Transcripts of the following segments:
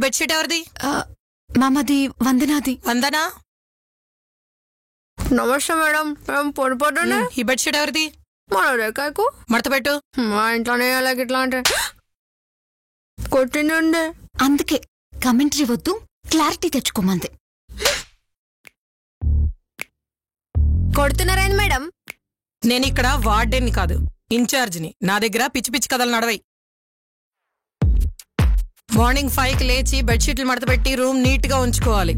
Bedsheet ఎవరిది? మామది వందనాది. వందనా? నమస్తే madam. పొడిపోతున్నా. ఈ బెడ్షీట్ ఎవరిది? మన రేఖకు మడత పెట్టు. మా ఇంట్లోనే అలాగే ఇట్లా అంటే కొట్టింది. అందుకే కమెంటరీ వద్దు, క్లారిటీ తెచ్చుకోమంది. కొడుతున్నారేంది మేడం? నేను ఇక్కడ వార్డెన్ని కాదు, ఇన్ఛార్జిని. నా దగ్గర పిచ్చి పిచ్చి కథలు నడవై. మార్నింగ్ 5కి లేచి బెడ్షీట్లు మడత పెట్టి రూమ్ నీట్ గా ఉంచుకోవాలి.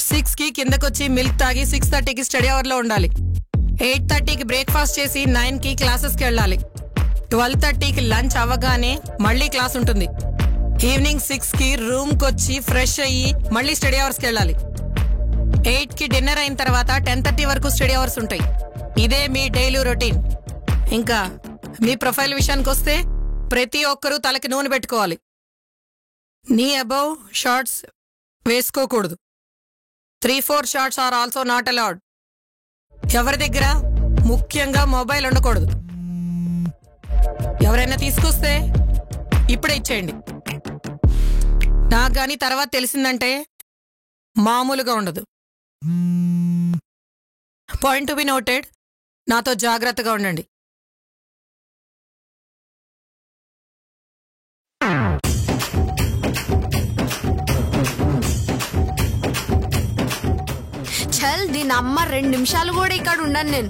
6కి కిందకొచ్చి మిల్క్ తాగి 6:30కి స్టడీ అవర్ లో ఉండాలి. 8:30కి బ్రేక్ఫాస్ట్ చేసి 9కి క్లాసెస్కి వెళ్ళాలి. 12:30కి లంచ్ అవ్వగానే మళ్ళీ క్లాస్ ఉంటుంది. ఈవినింగ్ 6కి రూమ్కి వచ్చి ఫ్రెష్ అయ్యి మళ్ళీ స్టడీ అవర్స్కి వెళ్ళాలి. 8కి డిన్నర్ అయిన తర్వాత 10:30 వరకు స్టడీ అవర్స్ ఉంటాయి. ఇదే మీ డైలీ రొటీన్. ఇంకా మీ ప్రొఫైల్ విషయానికి వస్తే ప్రతి ఒక్కరూ తలకి నూనె పెట్టుకోవాలి. నీ అబౌవ్ షార్ట్స్ వేసుకోకూడదు. 3-4 shorts are also not allowed. ఎవరి దగ్గర ముఖ్యంగా మొబైల్ ఉండకూడదు. ఎవరైనా తీసుకొస్తే ఇప్పుడే ఇచ్చేయండి. నాకు గాని తర్వాత తెలిసిందంటే మామూలుగా ఉండదు. Point to be noted. నాతో జాగ్రత్తగా ఉండండి. చల్ దీని అమ్మ 2 నిమిషాలు కూడా ఇక్కడ ఉండను నేను.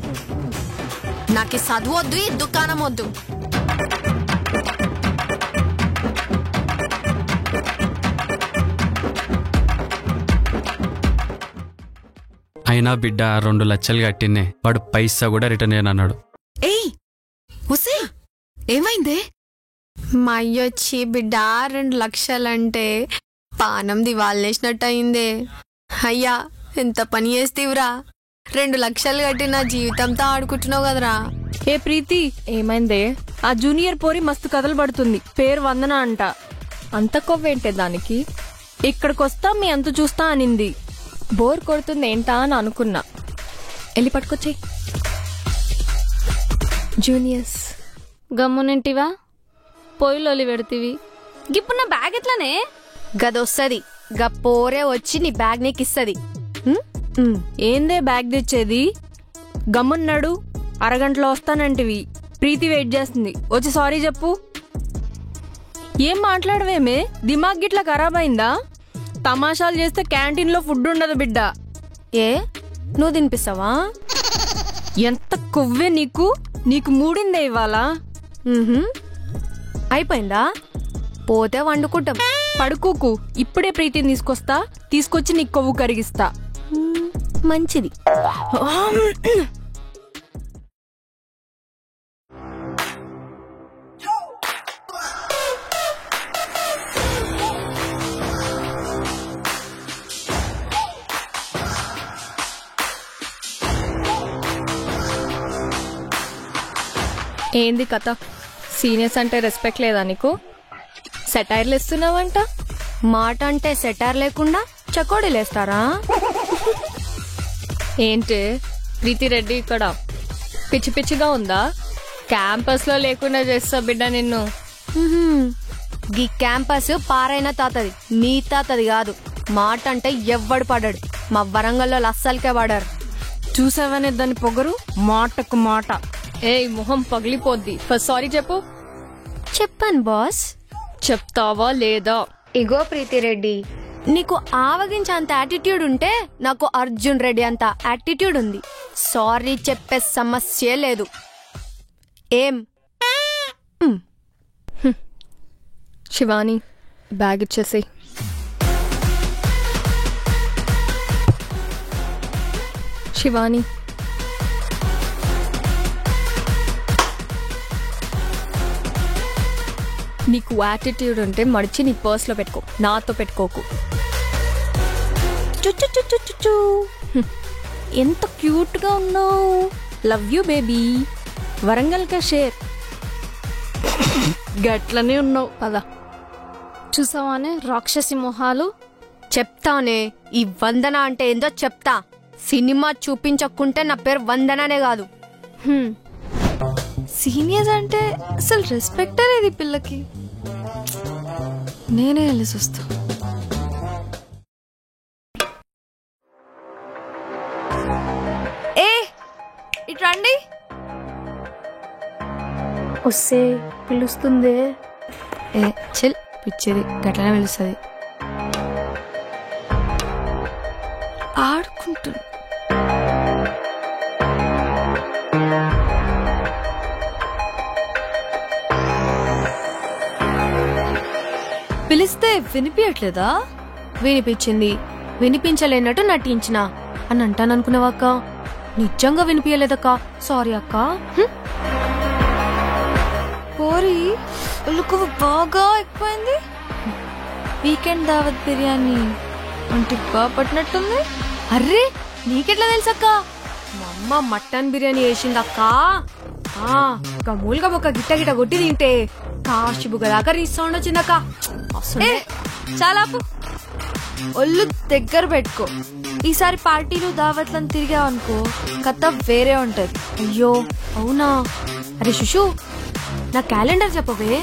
నాకు ఈ చదువు వద్దు, ఈ దుకాణం వద్దు. అయినా బిడ్డ 2 లక్షలు కట్టినే, వాడు పైసా కూడా రిటర్న్ చేయనన్నాడు. ఏయ్ ఉసే, ఏమైందే? మా అయ్యొచ్చి బిడ్డ 2 లక్షలంటే పానం దివాలేసినట్టు అయిందే. అయ్యా ఎంత పని చేస్తేవురా? 2 లక్షలు కట్టి నా జీవితంతో ఆడుకుంటున్నావు కదరా. ఏ ప్రీతి, ఏమైందే? ఆ జూనియర్ పోరి మస్తు కథలు పడుతుంది. పేరు వందన అంట. అంత కొవ్వేంటే దానికి? ఇక్కడికొస్తా మీ అంత చూస్తా అనింది. బోర్ కొడుతుంది ఏంటా అని అనుకున్నా. వెళ్ళి పట్టుకొచ్చి. జూనియర్స్ గమ్మునింటివా? పొయ్యిలోలి పెడతీవి. ఇప్పుడు నా బ్యాగ్ ఎట్లానే? గదొస్తది, గా పోరే వచ్చి నీ బ్యాగ్ నీకు ఇస్తది. ఏందే బ్యాగ్ తెచ్చేది? గమ్మున్నాడు. అరగంటలో వస్తానంటివి. ప్రీతి వెయిట్ చేస్తుంది. వచ్చి సారీ చెప్పు. ఏం మాట్లాడవేమే? దిమాగ్ గిట్లా ఖరాబ్ అయిందా? తమాషాలు చేస్తే క్యాంటీన్లో ఫుడ్ ఉండదు బిడ్డ. ఏ నువ్వు తినిపిస్తావా? ఎంత కొవ్వే నీకు? నీకు మూడిందే ఇవ్వాలా? అయిపోయిందా? పోతే వండుకుంటాం. పడుకోకు. ఇప్పుడే ప్రీతిని తీసుకొస్తా. తీసుకొచ్చి నీకు కొవ్వు కరిగిస్తా. మంచిది. ఏంది కథ? సీనియర్స్ అంటే రెస్పెక్ట్ లేదా నీకు? సెటైర్లు ఇస్తున్నావంట. మాట అంటే సెటార్ లేకుండా చకోడీలేస్తారా? ఏంటి ప్రీతి రెడ్డి ఇక్కడ పిచ్చి పిచ్చిగా ఉందా? క్యాంపస్ లో లేకుండా చేస్తా బిడ్డ నిన్ను. గీ క్యాంపస్ పారైన తాతది, నీ తాతది కాదు. మాట అంటే ఎవ్వడు పడాడు. మా వరంగల్లో అస్సలకే పడారు. చూసావనే దాని పొగరు, మాటకు మాట. ఏయ్ మొహం పగిలిపోద్ది. ఫస్ట్ సారీ చెప్పు. చెప్పాను బాస్. చెప్తావా లేదా? ఇగో ప్రీతి రెడ్డి, నీకు ఆవగించేంత యాటిట్యూడ్ ఉంటే నాకు అర్జున్ రెడ్డి అంత యాటిట్యూడ్ ఉంది. సారీ చెప్పే సమస్య లేదు. ఏం? శివాని బ్యాగ్ ఇచ్చేసి. శివాని నీకు యాటిట్యూడ్ ఉంటే మడిచి నీ పర్స్లో పెట్టుకో, నాతో పెట్టుకోకు. ఎంత క్యూట్గా ఉన్నావు. Love you baby. వరంగల్ కా షేర్. గట్లనే ఉన్నావు. పదా చూసావానే రాక్షసి మొహాలు. చెప్తానే, ఈ వందన అంటే ఏందో చెప్తా. సినిమా చూపించకుంటే నా పేరు వందననే కాదు. సీనియర్స్ అంటే అసలు రెస్పెక్టే లేదు ఈ పిల్లకి. నేనే వెళ్ళేసి వస్తా. వస్తే పిలుస్తుందే. ఏ చిల్ పిచ్చిది గట్లనే పిలుస్తుంది. ఆడుకుంటుంది. పిలిస్తే వినిపించట్లేదా? వినిపించింది. వినిపించలేనట్టు నటించిన అని అంటాననుకున్నావక్క. నిజంగా వినిపించలేదక్క. సారీ అక్క. పోరి ఉలుకు బాగా ఎక్కువైంది. వీకెండ్ దావత్ బిర్యానీ అంటే బాగా పట్టినట్టుంది. అర్రే నీకెట్లా తెలుసక్క? మా అమ్మ మటన్ బిర్యానీ వేసిందక్క. మూలుగా ఒక గిట్ట గిట్ట కొట్టి తింటే కాశిబుగ దాకా రీసౌండ్ వచ్చిందక్క. చాలా ఒళ్ళు దగ్గర పెట్టుకో. ఈసారి పార్టీలు దావత్లను తిరిగావనుకో కథ వేరే ఉంటది. అయ్యో అవునా? అరే శుషు నా క్యాలెండర్ చెప్పవే.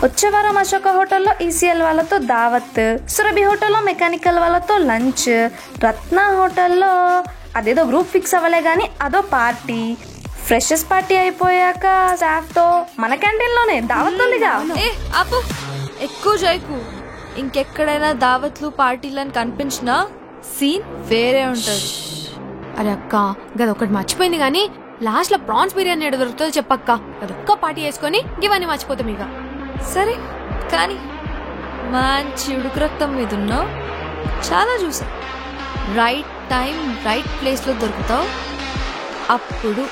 వచ్చే వారం అశోక హోటల్లో ఈసీఎల్ వాళ్ళతో దావత్, సురభి హోటల్లో మెకానికల్ వాళ్ళతో లంచ్, రత్న హోటల్లో అదేదో గ్రూప్ ఫిక్స్ అవ్వలే గానీ అదో పార్టీ, ఫ్రెషర్స్ పార్టీ అయిపోయాక స్టాఫ్ తో మన క్యాంటీన్ లోనే దావత్ ఉందిగా. ఆపు, ఎక్కువ చేయకు. ఇంకెక్కడైనా దావత్లు పార్టీలను కనిపించినా సీన్ వేరే ఉంటది. అరే అక్క గదొక్కటి మర్చిపోయింది గానీ లాస్ట్ లో ప్రాన్స్ బిర్యానీ ఎడ దొరుకుతుందో చెప్పక్క. అదొక్క పార్టీ వేసుకొని ఇవన్నీ మర్చిపోతాం ఇక. సరే కానీ మంచి ఉడుకు రక్తం మీద ఉన్నావు. చాలా చూసా. రైట్ టైం రైట్ ప్లేస్ లో దొరుకుతావు. అప్పుడు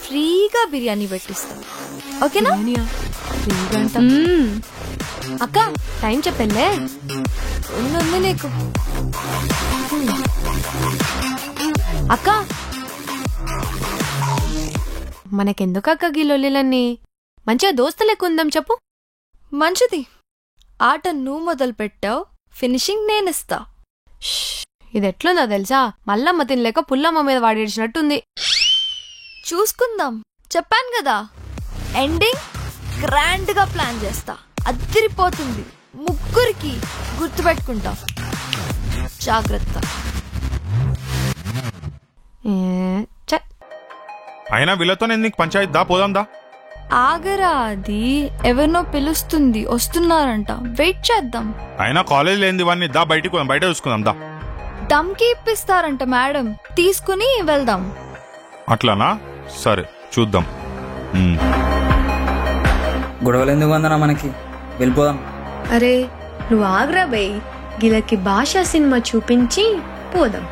ఫ్రీగా బిర్యానీ పెట్టిస్తావు. ఓకేనా? అక్క టైం చెప్పండి. ఉంది నీకు. అక్క మనకెందుకు అక్క గిల్లొల్లిలన్నీ? మంచిగా దోస్తు లెక్క ఉందాం చెప్పు. మంచిది. ఆట నువ్వు మొదలు పెట్టావు, ఫినిషింగ్ నేనిస్తా. ఇది ఎట్లుందో తెలుసా? మల్లమ్మ తినలేక పుల్లమ్మ మీద వాడేసినట్టుంది. చూసుకుందాం. చెప్పాను కదా, ఎండింగ్ గ్రాండ్ గా ప్లాన్ చేస్తా. అదిరిపోతుంది. ముగ్గురికి గుర్తుపెట్టుకుంటాం. జాగ్రత్త. అయినా వీళ్ళతో నీకు పంచాయతీ దా, పోదాందా? ఆగరా, అది ఎవరినో పిలుస్తుంది, వస్తున్నారంట. వెయిట్ చేద్దాం. అయినా కాలేజ్ లేని వాడిని దా, బయటకు బయట చూసుకుందాం దా. దమ్కి ఇప్పిస్తారంట మేడం, తీసుకుని వెళ్దాం. అట్లానా? సరే చూద్దాం. గొడవలు ఎందుకు వందనా మనకి, వెళ్ళిపోదాం. అరే నువ్వు ఆగ్రా బై, గిలకి భాషా సినిమా చూపించి పోదాం.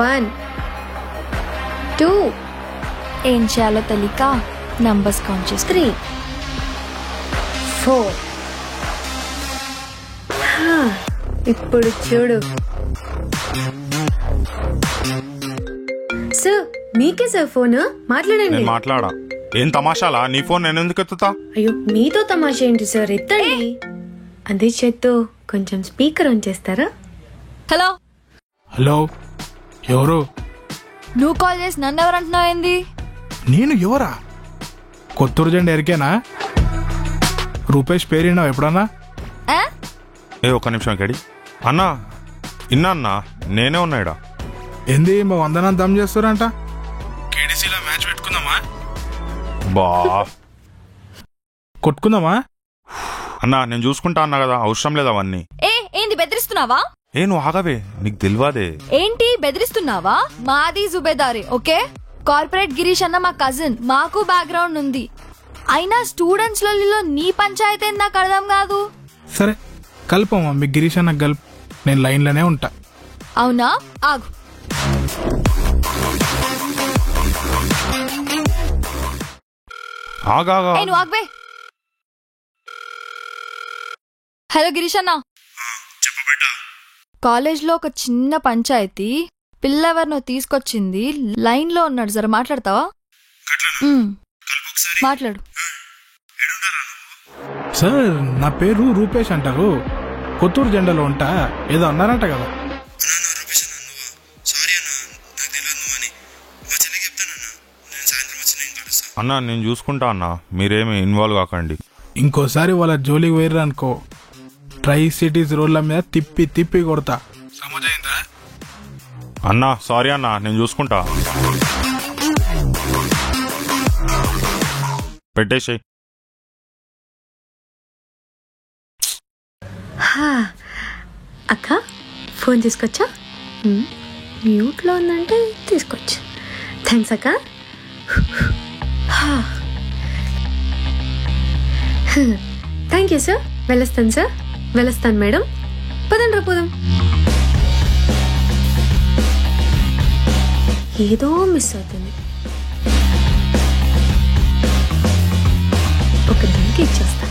1 2 ఏం చేయాలో తెలియక నంబర్స్ కౌంట్ చేసి 3 4. ఇప్పుడు చూడు సార్, మీకే సార్ ఫోన్. మాట్లాడండి. నేను మాట్లాడా. ఏం తమాషాలా? నీ ఫోన్ నేను ఎందుకు ఎత్తుతా? అయ్యో మీతో తమాషా ఏంటి సార్, ఎత్తండి. అదే చేత్తో కొంచెం స్పీకర్ ఆన్ చేస్తారా? హలో హలో, ఎవరు? నువ్వు కాల్ చేసి నన్ను ఎవరు అంటున్నావు? ఏంది? నేను ఎవరా? కొత్తూరు జెండా ఎరికేనా? రూపేష్ పేరినావు ఎప్పుడన్నా? ఒక్క నిమిషం కడి అన్నా. ఇన్నా అన్నా, నేనే ఉన్నాయిడా. ఏంది మా వందనం దమ్ చేస్తారంట? కేడీసీలో మ్యాచ్ పెట్టుకుందామా? బా కొట్టుకుందామా? అన్నా నేను చూసుకుంటా అన్నా కదా, అవసరం లేదు అవన్నీ. ఏంది బెదిరిస్తున్నావా? నువ్వు ఆగవే, నీకు తెలియదే. ఏంటి బెదిరిస్తున్నావా? మాది జుబేదారే, ఓకే? కార్పొరేట్ గిరీష్ అన్న మా కజిన్, మాకు బ్యాక్గ్రౌండ్ ఉంది. అయినా స్టూడెంట్స్ లో నీ పంచాయతీ నాకు అర్థం కాదు. సరే కలుపమ్మా, మీ గిరీష్ అన్న కలుపు, నేను లైన్లోనే ఉంటా. అవునా? ఆగు. నువ్వు ఆగవే. హలో గిరీష్ అన్న, కాలేజ్లో ఒక చిన్న పంచాయతీ, పిల్లెవరినో తీసుకొచ్చింది, లైన్ లో ఉన్నాడు. జర మాట్లాడతావా? మాట్లాడు. సార్ నా పేరు రూపేష్ అంటారు, కొత్తూరు జెండాలో ఉంటా. ఏదో అన్నారంట కదా? అన్నా నేను చూసుకుంటా అన్నా, మీరేమి ఇన్వాల్వ్ కాకండి. ఇంకోసారి వాళ్ళ జోలికి వేయరు అనుకో, ట్రై సిటీస్ రోడ్ల మీద తిప్పి తిప్పి కొడతా. సమజైందా? అన్నా సారీ అన్నా, నేను చూసుకుంటా. పెట్టేసి అక్క ఫోన్ తీసుకొచ్చా మ్యూట్లో ఉందంటే తీసుకొచ్చా థ్యాంక్స్ అక్క థ్యాంక్ యూ సార్ వెళ్ళొస్తాను సార్ వెళ్ళొస్తాను మేడం పదండి రా పోదాం ఏదో మిస్ అవుతుంది ఒక దానికి ఇచ్చేస్తా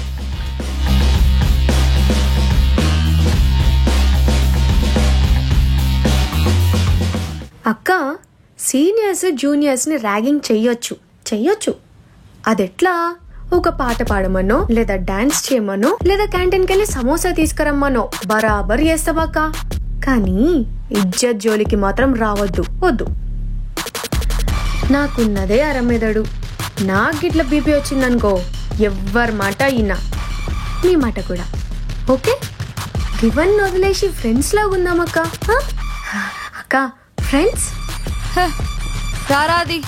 అక్క సీనియర్స్ జూనియర్స్ని ర్యాగింగ్ చెయ్యొచ్చు అదెట్లా ఒక పాట పాడమనో లేదా డాన్స్ చేయమనో లేదా క్యాంటీన్కి వెళ్ళి సమోసా తీసుకురమ్మనో బరాబర్ చేస్తావక్క కానీ ఇజ్జత్ జోలికి మాత్రం రావద్దు వద్దు నాకున్నదే అరమెదడు నాకు గిట్ల బీపీ వచ్చిందనుకో ఎవ్వరి మాట అయినా మీ మాట కూడా ఓకే ఇవన్నీ వదిలేసి ఫ్రెండ్స్ లాగా ఉందామక్క అక్క ఫ్రెండ్స్ రారాది